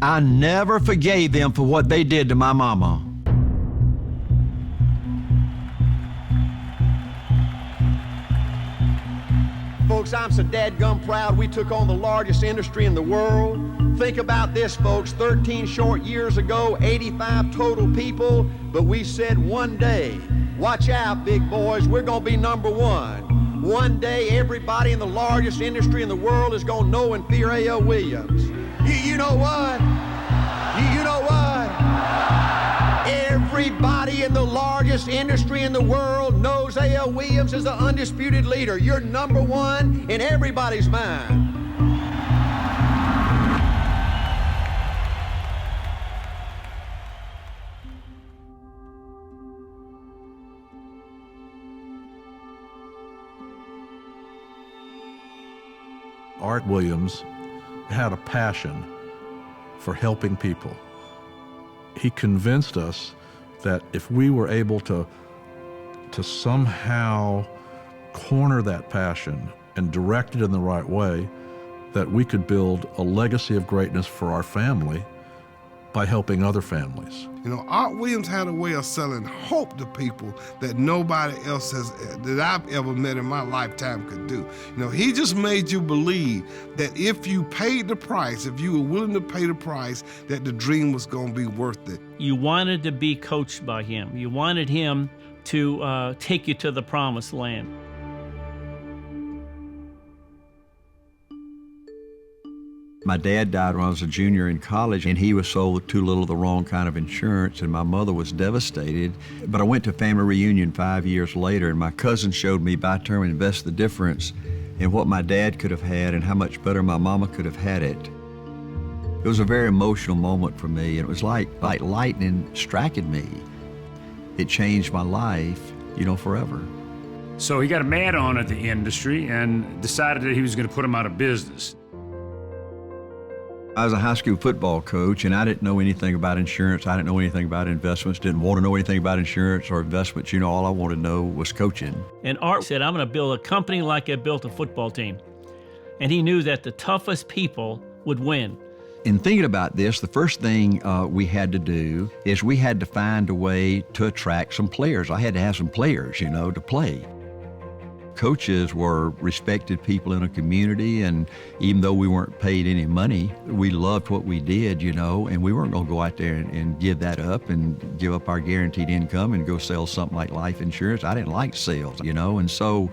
I never forgave them for what they did to my mama. Folks, I'm so dadgum proud we took on the largest industry in the world. Think about this, folks, 13 short years ago, 85 total people, but we said one day, watch out, big boys, we're gonna be number one. One day, everybody in the largest industry in the world is gonna know and fear A.L. Williams. You know what? You know what? Everybody in the largest industry in the world knows A.L. Williams is the undisputed leader. You're number one in everybody's mind. Art Williams had a passion for helping people. He convinced us that if we were able to somehow corner that passion and direct it in the right way, that we could build a legacy of greatness for our family by helping other families. You know, Art Williams had a way of selling hope to people that nobody else that I've ever met in my lifetime could do. You know, he just made you believe that if you paid the price, if you were willing to pay the price, that the dream was going to be worth it. You wanted to be coached by him. You wanted him to take you to the promised land. My dad died when I was a junior in college, and he was sold too little of the wrong kind of insurance, and my mother was devastated. But I went to family reunion 5 years later, and my cousin showed me by term invest the difference in what my dad could have had and how much better my mama could have had it. It was a very emotional moment for me, and it was like lightning striking me. It changed my life, you know, forever. So he got mad on at the industry and decided that he was going to put him out of business. I was a high school football coach, and I didn't know anything about insurance. I didn't know anything about investments, didn't want to know anything about insurance or investments. You know, all I wanted to know was coaching. And Art said, I'm going to build a company like I built a football team. And he knew that the toughest people would win. In thinking about this, the first thing we had to do is we had to find a way to attract some players. I had to have some players, you know, to play. Coaches were respected people in a community, and even though we weren't paid any money, we loved what we did, you know, and we weren't going to go out there and give that up and give up our guaranteed income and go sell something like life insurance. I didn't like sales, you know, and so,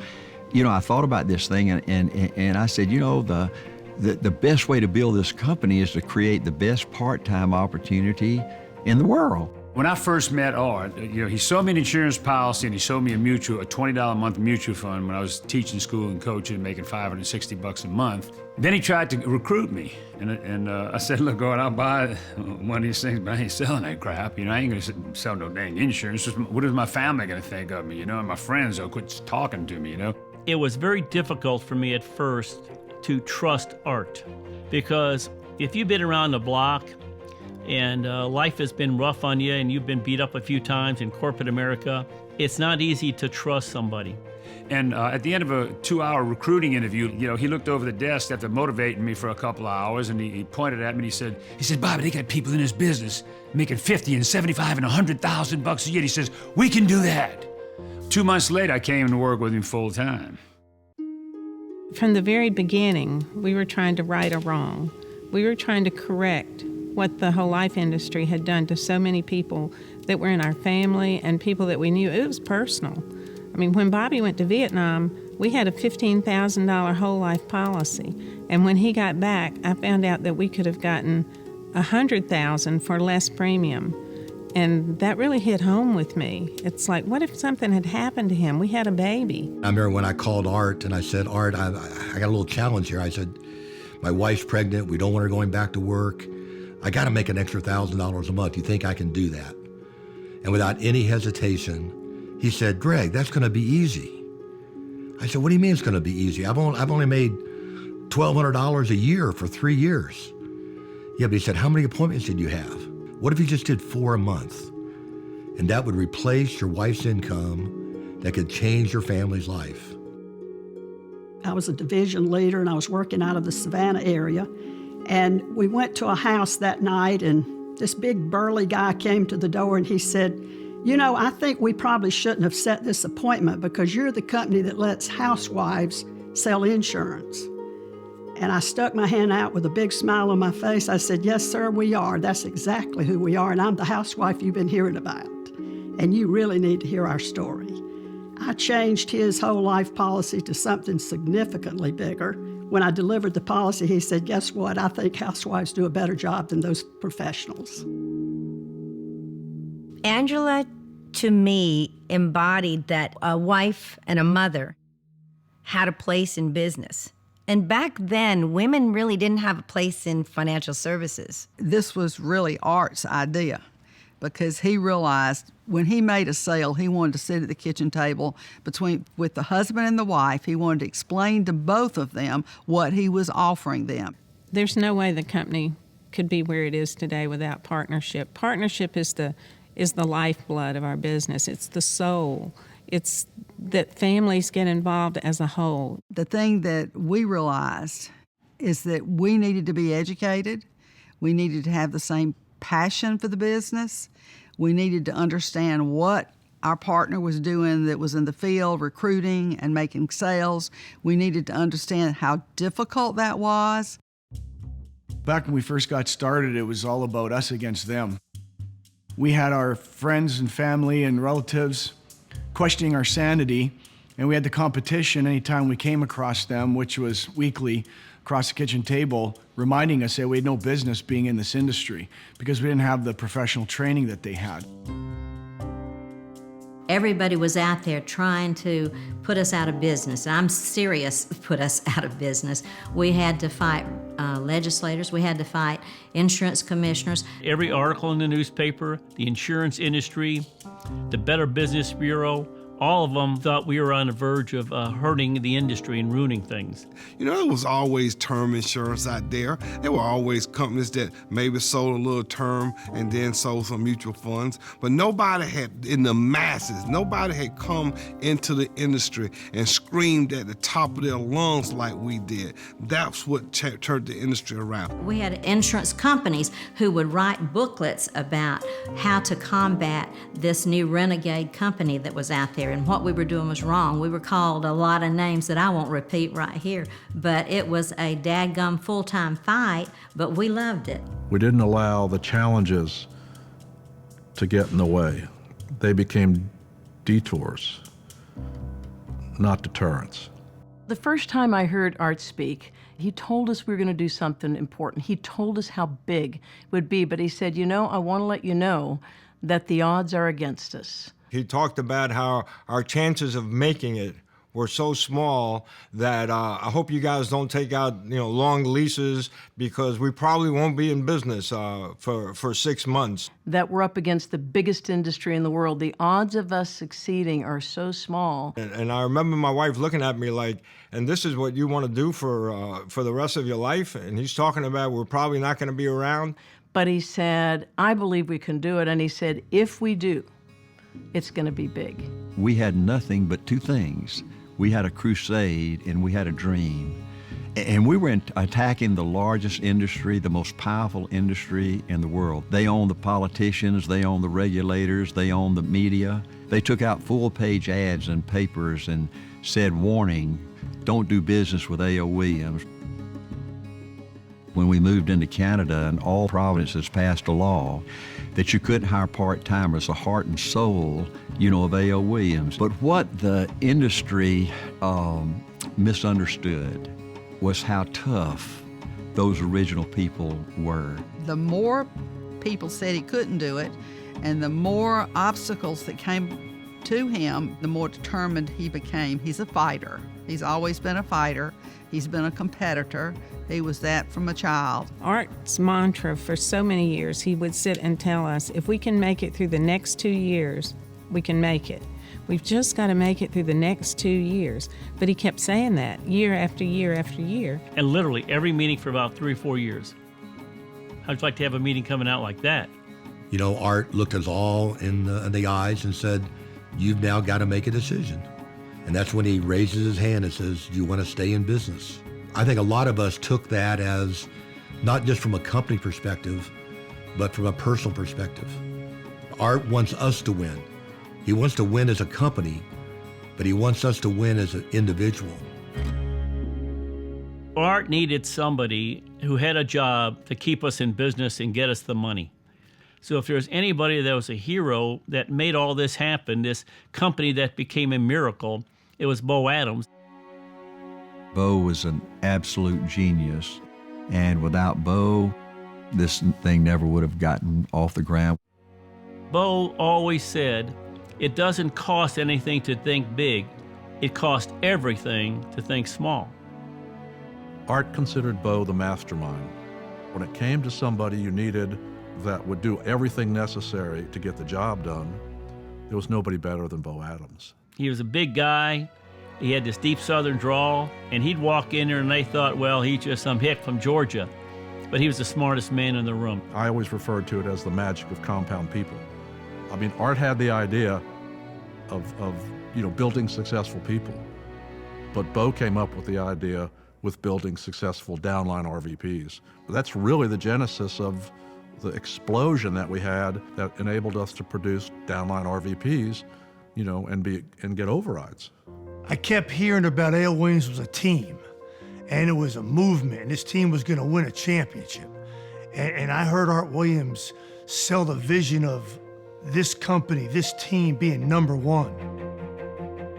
you know, I thought about this thing, and I said, you know, the best way to build this company is to create the best part-time opportunity in the world. When I first met Art, you know, he sold me an insurance policy and he sold me a $20 a month mutual fund when I was teaching school and coaching and making $560 a month. Then he tried to recruit me, and I said, look, Art, I'll buy one of these things, but I ain't selling that crap. You know, I ain't gonna sell no dang insurance. What is my family gonna think of me, you know, and my friends will quit talking to me, you know? It was very difficult for me at first to trust Art, because if you've been around the block and life has been rough on you and you've been beat up a few times in corporate America, it's not easy to trust somebody. And at the end of a 2-hour recruiting interview, you know, he looked over the desk after motivating me for a couple of hours, and he pointed at me and he said, Bobby, they got people in this business making $50 and $75 and $100,000 a year. He says, we can do that. 2 months later, I came to work with him full time. From the very beginning, we were trying to right a wrong. We were trying to correct what the whole life industry had done to so many people that were in our family and people that we knew. It was personal. I mean, when Bobby went to Vietnam, we had a $15,000 whole life policy. And when he got back, I found out that we could have gotten $100,000 for less premium. And that really hit home with me. It's like, what if something had happened to him? We had a baby. I remember when I called Art and I said, Art, I got a little challenge here. I said, my wife's pregnant. We don't want her going back to work. I got to make an extra $1,000 a month. You think I can do that? And without any hesitation, he said, Greg, that's going to be easy. I said, what do you mean it's going to be easy? I've only made $1,200 a year for 3 years. Yeah, but he said, how many appointments did you have? What if you just did 4 a month? And that would replace your wife's income, that could change your family's life. I was a division leader and I was working out of the Savannah area. And we went to a house that night, and this big burly guy came to the door and he said, "You know, I think we probably shouldn't have set this appointment because you're the company that lets housewives sell insurance." And I stuck my hand out with a big smile on my face. I said, "Yes, sir, we are. That's exactly who we are, and I'm the housewife you've been hearing about. And you really need to hear our story." I changed his whole life policy to something significantly bigger. When I delivered the policy, he said, "Guess what? I think housewives do a better job than those professionals." Angela, to me, embodied that a wife and a mother had a place in business. And back then, women really didn't have a place in financial services. This was really Art's idea, because he realized when he made a sale, he wanted to sit at the kitchen table with the husband and the wife. He wanted to explain to both of them what he was offering them. There's no way the company could be where it is today without partnership. Partnership is the lifeblood of our business. It's the soul. It's that families get involved as a whole. The thing that we realized is that we needed to be educated. We needed to have the same passion for the business. We needed to understand what our partner was doing that was in the field, recruiting and making sales. We needed to understand how difficult that was. Back when we first got started, it was all about us against them. We had our friends and family and relatives questioning our sanity, and we had the competition anytime we came across them, which was weekly, across the kitchen table, reminding us that we had no business being in this industry because we didn't have the professional training that they had. Everybody was out there trying to put us out of business. I'm serious, put us out of business. We had to fight legislators. We had to fight insurance commissioners. Every article in the newspaper, the insurance industry, the Better Business Bureau, all of them thought we were on the verge of hurting the industry and ruining things. You know, there was always term insurance out there. There were always companies that maybe sold a little term and then sold some mutual funds. But nobody had, in the masses, nobody had come into the industry and screamed at the top of their lungs like we did. That's what turned the industry around. We had insurance companies who would write booklets about how to combat this new renegade company that was out there. And what we were doing was wrong. We were called a lot of names that I won't repeat right here, but it was a dadgum full-time fight, but we loved it. We didn't allow the challenges to get in the way. They became detours, not deterrents. The first time I heard Art speak, he told us we were going to do something important. He told us how big it would be, but he said, "You know, I want to let you know that the odds are against us." He talked about how our chances of making it were so small that I hope you guys don't take out long leases because we probably won't be in business for 6 months. That we're up against the biggest industry in the world. The odds of us succeeding are so small. And I remember my wife looking at me like, "And this is what you want to do for the rest of your life?" And he's talking about we're probably not going to be around. But he said, "I believe we can do it." And he said, "If we do, it's going to be big." We had nothing but two things. We had a crusade and we had a dream. And we were attacking the largest industry, the most powerful industry in the world. They own the politicians, they own the regulators, they own the media. They took out full-page ads in papers and said, "Warning, don't do business with A.O. Williams." When we moved into Canada, and all provinces passed a law that you couldn't hire part-timers, the heart and soul, of A.O. Williams. But what the industry misunderstood was how tough those original people were. The more people said he couldn't do it, and the more obstacles that came to him, the more determined he became. He's a fighter. He's always been a fighter. He's been a competitor. He was that from a child. Art's mantra for so many years, he would sit and tell us, if we can make it through the next 2 years, we can make it. We've just got to make it through the next 2 years. But he kept saying that year after year after year. And literally every meeting for about 3 or 4 years. How'd you like to have a meeting coming out like that? Art looked us all in the eyes and said, "You've now got to make a decision." And that's when he raises his hand and says, "Do you want to stay in business?" I think a lot of us took that as not just from a company perspective, but from a personal perspective. Art wants us to win. He wants to win as a company, but he wants us to win as an individual. Art needed somebody who had a job to keep us in business and get us the money. So if there's anybody that was a hero that made all this happen, this company that became a miracle, it was Bo Adams. Bo was an absolute genius, and without Bo, this thing never would have gotten off the ground. Bo always said, it doesn't cost anything to think big, it costs everything to think small. Art considered Bo the mastermind. When it came to somebody you needed that would do everything necessary to get the job done, there was nobody better than Bo Adams. He was a big guy. He had this deep southern drawl, and he'd walk in there and they thought, well, he's just some hick from Georgia. But he was the smartest man in the room. I always referred to it as the magic of compound people. I mean, Art had the idea of building successful people, but Bo came up with the idea with building successful downline RVPs. That's really the genesis of the explosion that we had that enabled us to produce downline RVPs, and get overrides. I kept hearing about A.L. Williams was a team, and it was a movement, and this team was going to win a championship. And I heard Art Williams sell the vision of this company, this team being number one.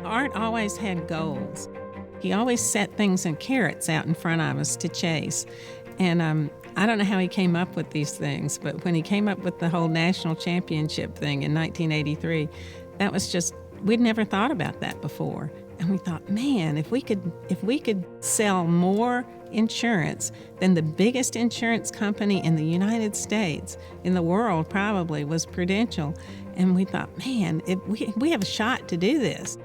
Art always had goals. He always set things and carrots out in front of us to chase. And I don't know how he came up with these things, but when he came up with the whole national championship thing in 1983, that was just, we'd never thought about that before. And we thought, man, if we could sell more insurance than the biggest insurance company in the United States, in the world probably, was Prudential. And we thought, man, if we have a shot to do this.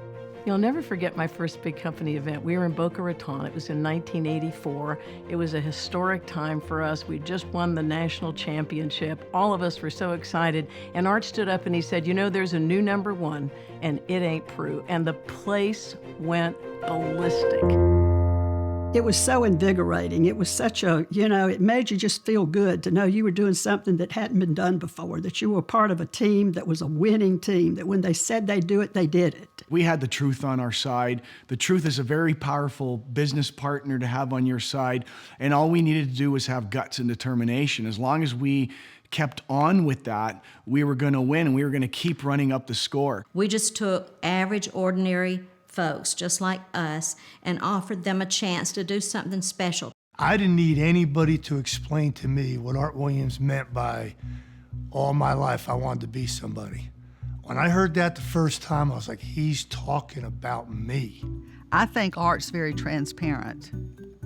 You'll never forget my first big company event. We were in Boca Raton. It was in 1984. It was a historic time for us. We just won the national championship. All of us were so excited. And Art stood up and he said, there's a new number one, and it ain't Prue. And the place went ballistic. It was so invigorating. It was such it made you just feel good to know you were doing something that hadn't been done before, that you were part of a team that was a winning team, that when they said they'd do it, they did it. We had the truth on our side. The truth is a very powerful business partner to have on your side, and all we needed to do was have guts and determination. As long as we kept on with that, we were going to win, and we were going to keep running up the score. We just took average, ordinary folks just like us and offered them a chance to do something special. I didn't need anybody to explain to me what Art Williams meant by all my life I wanted to be somebody. When I heard that the first time, I was like, he's talking about me. I think Art's very transparent.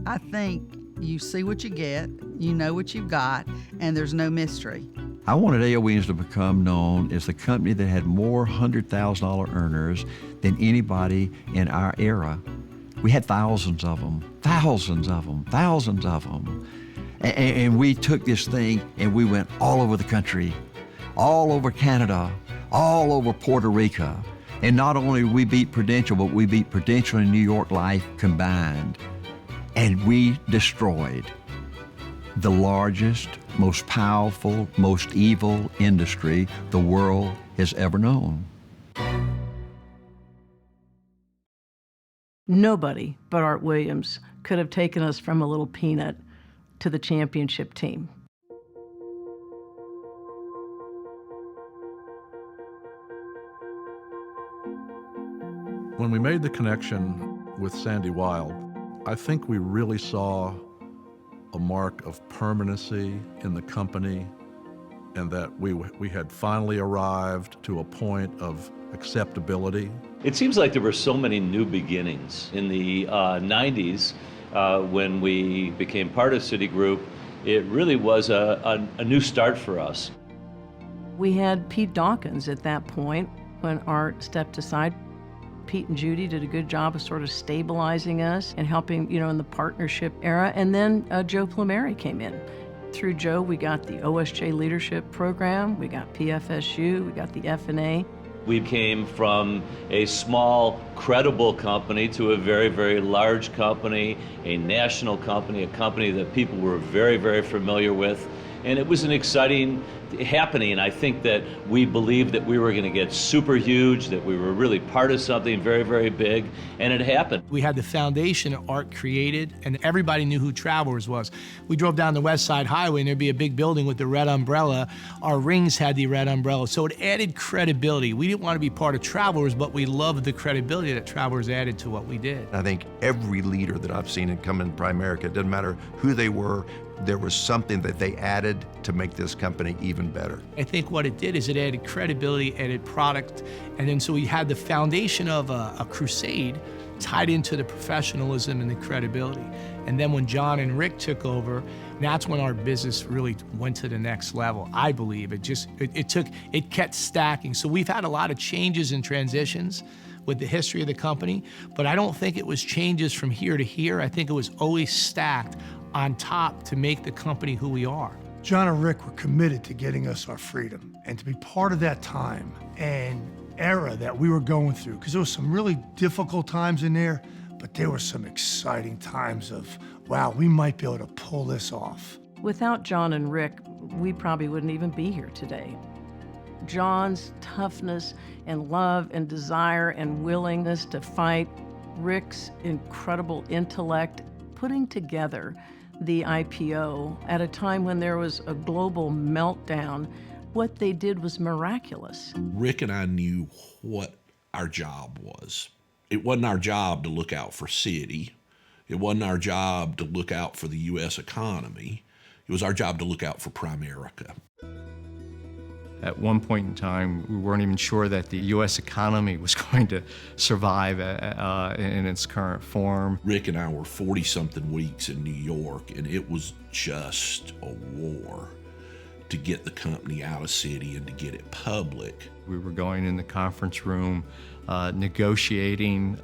I think you see what you get, you know what you've got, and there's no mystery. I wanted A.L. Williams to become known as the company that had more $100,000 earners than anybody in our era. We had thousands of them. And we took this thing and we went all over the country, all over Canada, all over Puerto Rico. And not only did we beat Prudential, but we beat Prudential and New York Life combined. And we destroyed the largest, most powerful, most evil industry the world has ever known. Nobody but Art Williams could have taken us from a little peanut to the championship team. When we made the connection with Sandy Wilde, I think we really saw a mark of permanency in the company, and that we had finally arrived to a point of acceptability. It seems like there were so many new beginnings. In the 90s, when we became part of Citigroup, it really was a new start for us. We had Pete Dawkins at that point when Art stepped aside. Pete and Judy did a good job of sort of stabilizing us and helping, in the partnership era. And then Joe Plumeri came in. Through Joe, we got the OSJ Leadership Program, we got PFSU, we got the F&A. We came from a small, credible company to a very, very large company, a national company, a company that people were very, very familiar with. And it was an exciting happening, and I think that we believed that we were going to get super huge, that we were really part of something very, very big, and it happened. We had the foundation of art created, and everybody knew who Travelers was. We drove down the West Side Highway, and there'd be a big building with the red umbrella. Our rings had the red umbrella, so it added credibility. We didn't want to be part of Travelers, but we loved the credibility that Travelers added to what we did. I think every leader that I've seen come in Primerica, it doesn't matter who they were, there was something that they added to make this company even better. I think what it did is it added credibility, added product, and then so we had the foundation of a crusade tied into the professionalism and the credibility. And then when John and Rick took over, that's when our business really went to the next level. I believe it kept stacking. So we've had a lot of changes and transitions with the history of the company, but I don't think it was changes from here to here. I think it was always stacked on top to make the company who we are. John and Rick were committed to getting us our freedom, and to be part of that time and era that we were going through, because there was some really difficult times in there, but there were some exciting times of, wow, we might be able to pull this off. Without John and Rick, we probably wouldn't even be here today. John's toughness and love and desire and willingness to fight, Rick's incredible intellect, putting together the IPO at a time when there was a global meltdown, what they did was miraculous. Rick and I knew what our job was. It wasn't our job to look out for Citi. It wasn't our job to look out for the U.S. economy. It was our job to look out for Primerica. At one point in time, we weren't even sure that the U.S. economy was going to survive in its current form. Rick and I were 40-something weeks in New York, and it was just a war to get the company out of Citi and to get it public. We were going in the conference room, negotiating,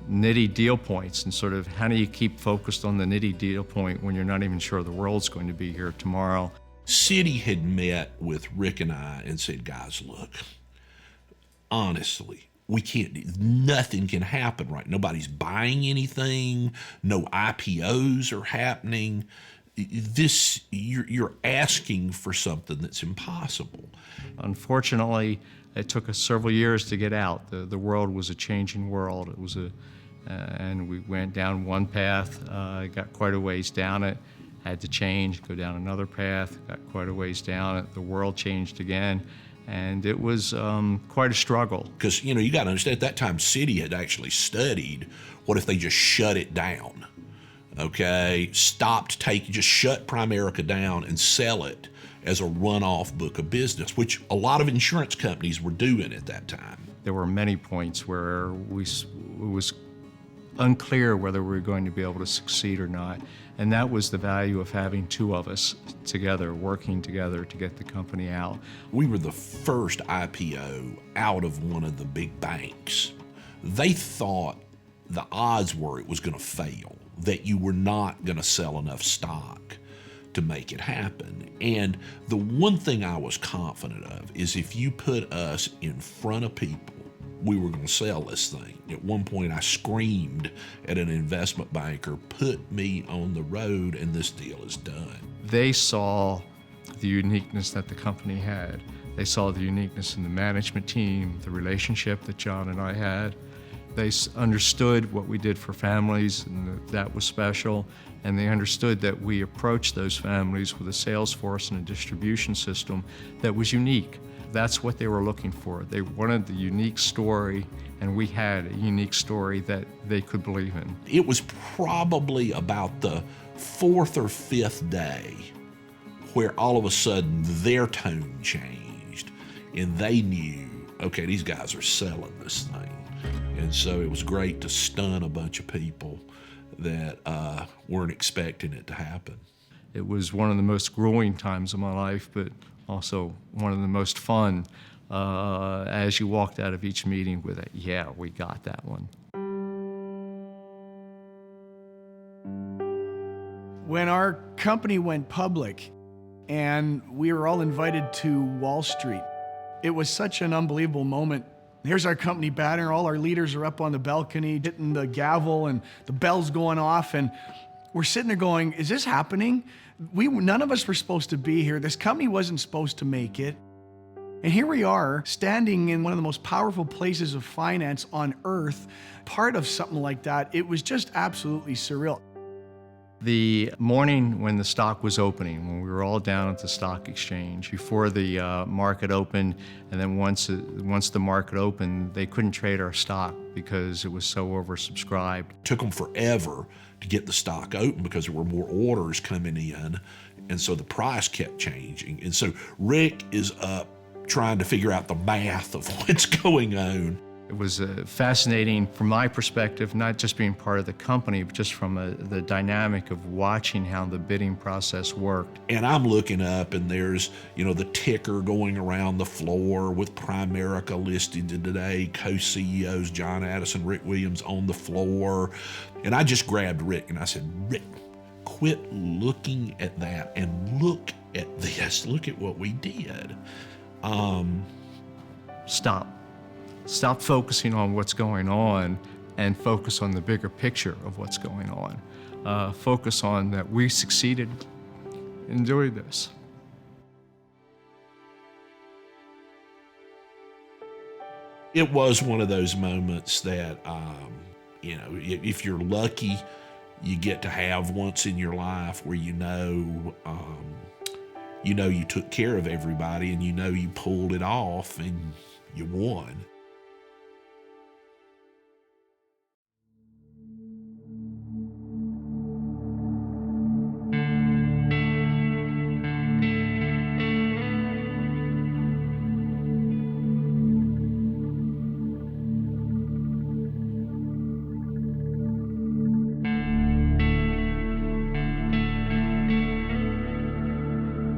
nitty deal points, and sort of how do you keep focused on the nitty deal point when you're not even sure the world's going to be here tomorrow. Citi had met with Rick and I and said, guys, look, honestly, nothing can happen right. Nobody's buying anything. No IPOs are happening. You're asking for something that's impossible. Unfortunately, it took us several years to get out. The world was a changing world. It was and we went down one path, got quite a ways down it, had to change, go down another path, got quite a ways down it. The world changed again, and it was quite a struggle. Because, you got to understand, at that time, Citi had actually studied, what if they just shut it down? Okay, just shut Primerica down and sell it as a runoff book of business, which a lot of insurance companies were doing at that time. There were many points where it was unclear whether we were going to be able to succeed or not. And that was the value of having two of us together, working together to get the company out. We were the first IPO out of one of the big banks. They thought the odds were it was going to fail, that you were not going to sell enough stock to make it happen. And the one thing I was confident of is if you put us in front of people, we were going to sell this thing. At one point, I screamed at an investment banker, put me on the road and this deal is done. They saw the uniqueness that the company had. They saw the uniqueness in the management team, the relationship that John and I had. They understood what we did for families, and that was special. And they understood that we approached those families with a sales force and a distribution system that was unique. That's what they were looking for. They wanted the unique story, and we had a unique story that they could believe in. It was probably about the fourth or fifth day where all of a sudden their tone changed, and they knew, okay, these guys are selling this thing. And so it was great to stun a bunch of people that weren't expecting it to happen. It was one of the most grueling times of my life, but also one of the most fun as you walked out of each meeting with it. Yeah, we got that one. When our company went public and we were all invited to Wall Street, It was such an unbelievable moment. Here's our company banner. All our leaders are up on the balcony, hitting the gavel, and the bell's going off. And we're sitting there going, is this happening? None of us were supposed to be here. This company wasn't supposed to make it. And here we are, standing in one of the most powerful places of finance on earth, part of something like that. It was just absolutely surreal. The morning when the stock was opening, when we were all down at the stock exchange, before the market opened, and then once the market opened, they couldn't trade our stock because it was so oversubscribed. It took them forever to get the stock open because there were more orders coming in, and so the price kept changing. And so Rick is up trying to figure out the math of what's going on. It was fascinating from my perspective, not just being part of the company, but just from the dynamic of watching how the bidding process worked. And I'm looking up, and there's, the ticker going around the floor with Primerica listed today, co-CEOs John Addison, Rick Williams on the floor. And I just grabbed Rick and I said, Rick, quit looking at that and look at this. Look at what we did. Stop focusing on what's going on and focus on the bigger picture of what's going on. Focus on that we succeeded in doing this. It was one of those moments that, if you're lucky, you get to have once in your life where you took care of everybody and you pulled it off and you won.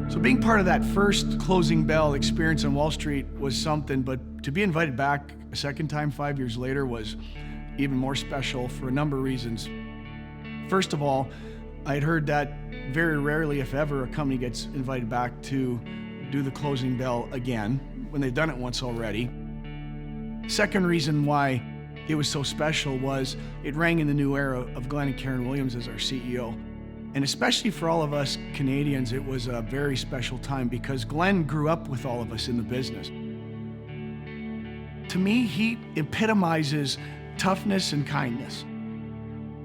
So being part of that first closing bell experience on Wall Street was something, but to be invited back a second time 5 years later was even more special for a number of reasons. First of all, I had heard that very rarely, if ever, a company gets invited back to do the closing bell again when they've done it once already. Second reason why it was so special was it rang in the new era of Glenn and Karen Williams as our CEO. And especially for all of us Canadians, it was a very special time because Glenn grew up with all of us in the business. To me, he epitomizes toughness and kindness.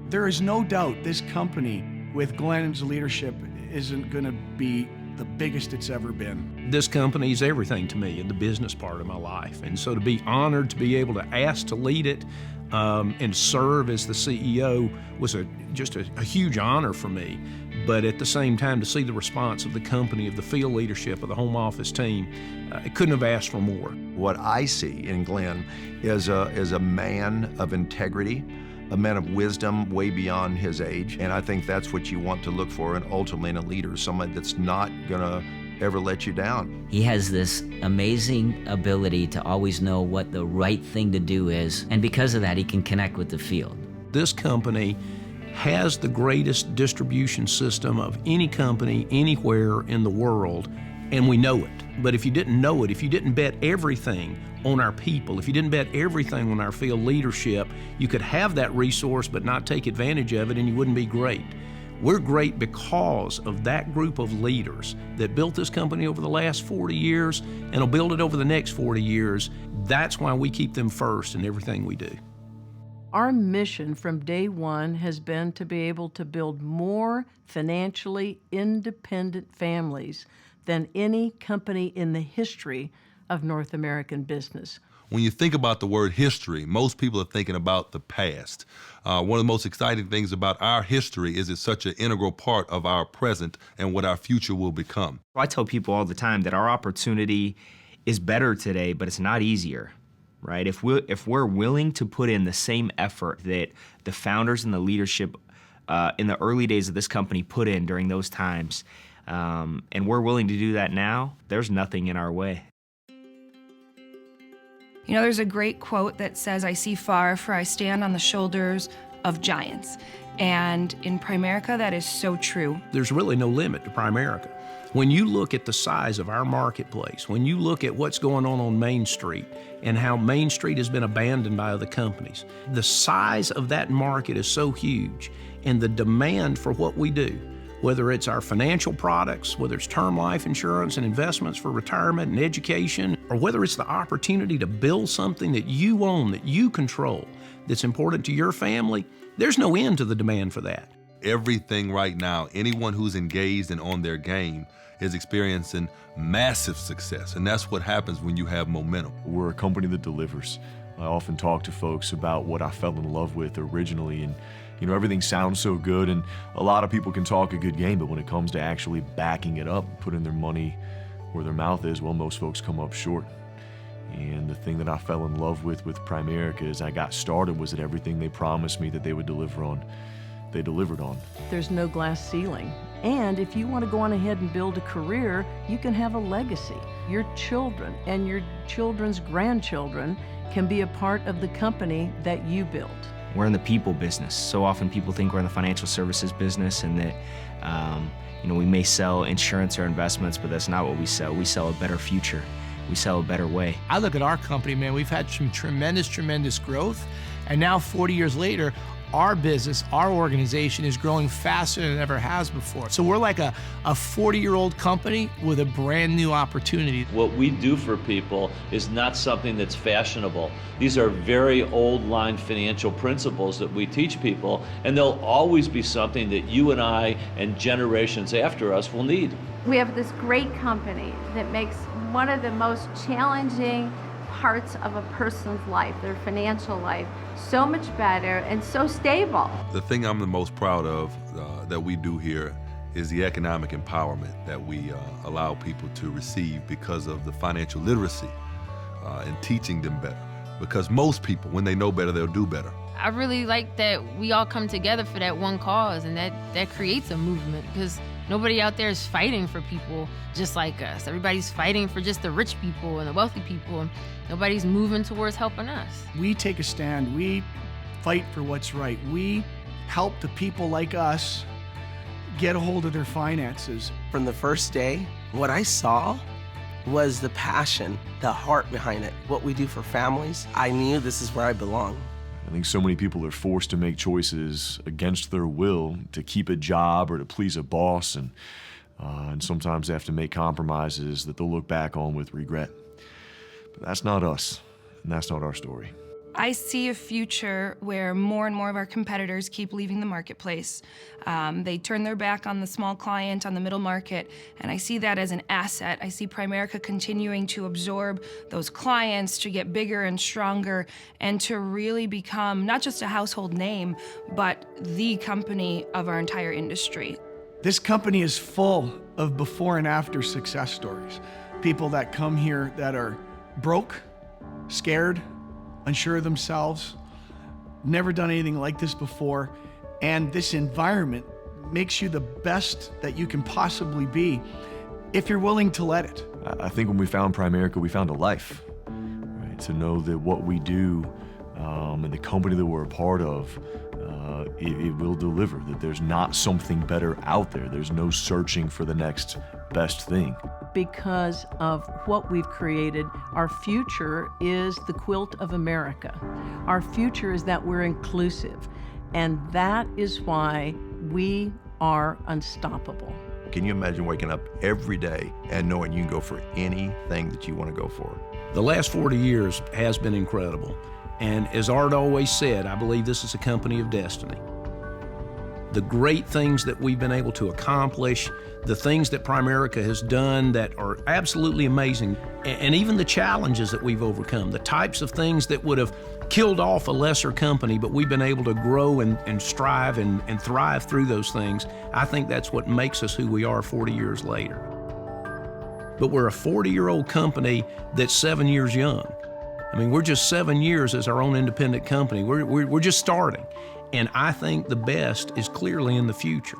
There is no doubt this company, with Glenn's leadership, isn't going to be the biggest it's ever been. This company is everything to me in the business part of my life. And so to be honored to be able to ask to lead it and serve as the CEO was just a huge honor for me. But at the same time, to see the response of the company, of the field leadership, of the home office team, I couldn't have asked for more. What I see in Glenn is a man of integrity, a man of wisdom way beyond his age. And I think that's what you want to look for and ultimately in a leader, someone that's not gonna ever let you down. He has this amazing ability to always know what the right thing to do is, and because of that, he can connect with the field. This company has the greatest distribution system of any company anywhere in the world, and we know it. But if you didn't know it, if you didn't bet everything on our people, if you didn't bet everything on our field leadership, you could have that resource but not take advantage of it and you wouldn't be great. We're great because of that group of leaders that built this company over the last 40 years and will build it over the next 40 years. That's why we keep them first in everything we do. Our mission from day one has been to be able to build more financially independent families than any company in the history of North American business. When you think about the word history, most people are thinking about the past. One of the most exciting things about our history is it's such an integral part of our present and what our future will become. I tell people all the time that our opportunity is better today, but it's not easier, right? If we're willing to put in the same effort that the founders and the leadership in the early days of this company put in during those times, and we're willing to do that now, there's nothing in our way. You know, there's a great quote that says, "I see far, for I stand on the shoulders of giants." And in Primerica, that is so true. There's really no limit to Primerica. When you look at the size of our marketplace, when you look at what's going on Main Street and how Main Street has been abandoned by other companies, the size of that market is so huge, and the demand for what we do, whether it's our financial products, whether it's term life insurance and investments for retirement and education, or whether it's the opportunity to build something that you own, that you control, that's important to your family, there's no end to the demand for that. Everything right now, anyone who's engaged and on their game is experiencing massive success, and that's what happens when you have momentum. We're a company that delivers. I often talk to folks about what I fell in love with originally, and you know, everything sounds so good, and a lot of people can talk a good game, but when it comes to actually backing it up, putting their money where their mouth is, well, most folks come up short. And the thing that I fell in love with Primerica as I got started was that everything they promised me that they would deliver on, they delivered on. There's no glass ceiling. And if you want to go on ahead and build a career, you can have a legacy. Your children and your children's grandchildren can be a part of the company that you built. We're in the people business. So often people think we're in the financial services business and that we may sell insurance or investments, but that's not what we sell. We sell a better future. We sell a better way. I look at our company, man, we've had some tremendous growth. And now 40 years later, our business, our organization is growing faster than it ever has before. So we're like a 40-year-old company with a brand new opportunity. What we do for people is not something that's fashionable. These are very old-line financial principles that we teach people, and they'll always be something that you and I and generations after us will need. We have this great company that makes one of the most challenging parts of a person's life, their financial life, so much better and so stable. The thing I'm the most proud of that we do here is the economic empowerment that we allow people to receive because of the financial literacy and teaching them better. Because most people, when they know better, they'll do better. I really like that we all come together for that one cause, and that creates a movement, because nobody out there is fighting for people just like us. Everybody's fighting for just the rich people and the wealthy people. Nobody's moving towards helping us. We take a stand. We fight for what's right. We help the people like us get a hold of their finances. From the first day, what I saw was the passion, the heart behind it. What we do for families, I knew this is where I belong. I think so many people are forced to make choices against their will to keep a job or to please a boss, and sometimes they have to make compromises that they'll look back on with regret. But that's not us, and that's not our story. I see a future where more and more of our competitors keep leaving the marketplace. They turn their back on the small client, on the middle market, and I see that as an asset. I see Primerica continuing to absorb those clients, to get bigger and stronger, and to really become not just a household name, but the company of our entire industry. This company is full of before and after success stories. People that come here that are broke, scared, unsure of themselves, never done anything like this before, and this environment makes you the best that you can possibly be if you're willing to let it. I think when we found Primerica, we found a life, right? To know that what we do and the company that we're a part of, it will deliver, that there's not something better out there. There's no searching for the next best thing. Because of what we've created, our future is the quilt of America. Our future is that we're inclusive, and that is why we are unstoppable. Can you imagine waking up every day and knowing you can go for anything that you want to go for? The last 40 years has been incredible. And as Art always said, I believe this is a company of destiny. The great things that we've been able to accomplish, the things that Primerica has done that are absolutely amazing, and even the challenges that we've overcome, the types of things that would have killed off a lesser company, but we've been able to grow and strive and thrive through those things. I think that's what makes us who we are 40 years later. But we're a 40-year-old company that's 7 years young. I mean, we're just 7 years as our own independent company. We're just starting. And I think the best is clearly in the future.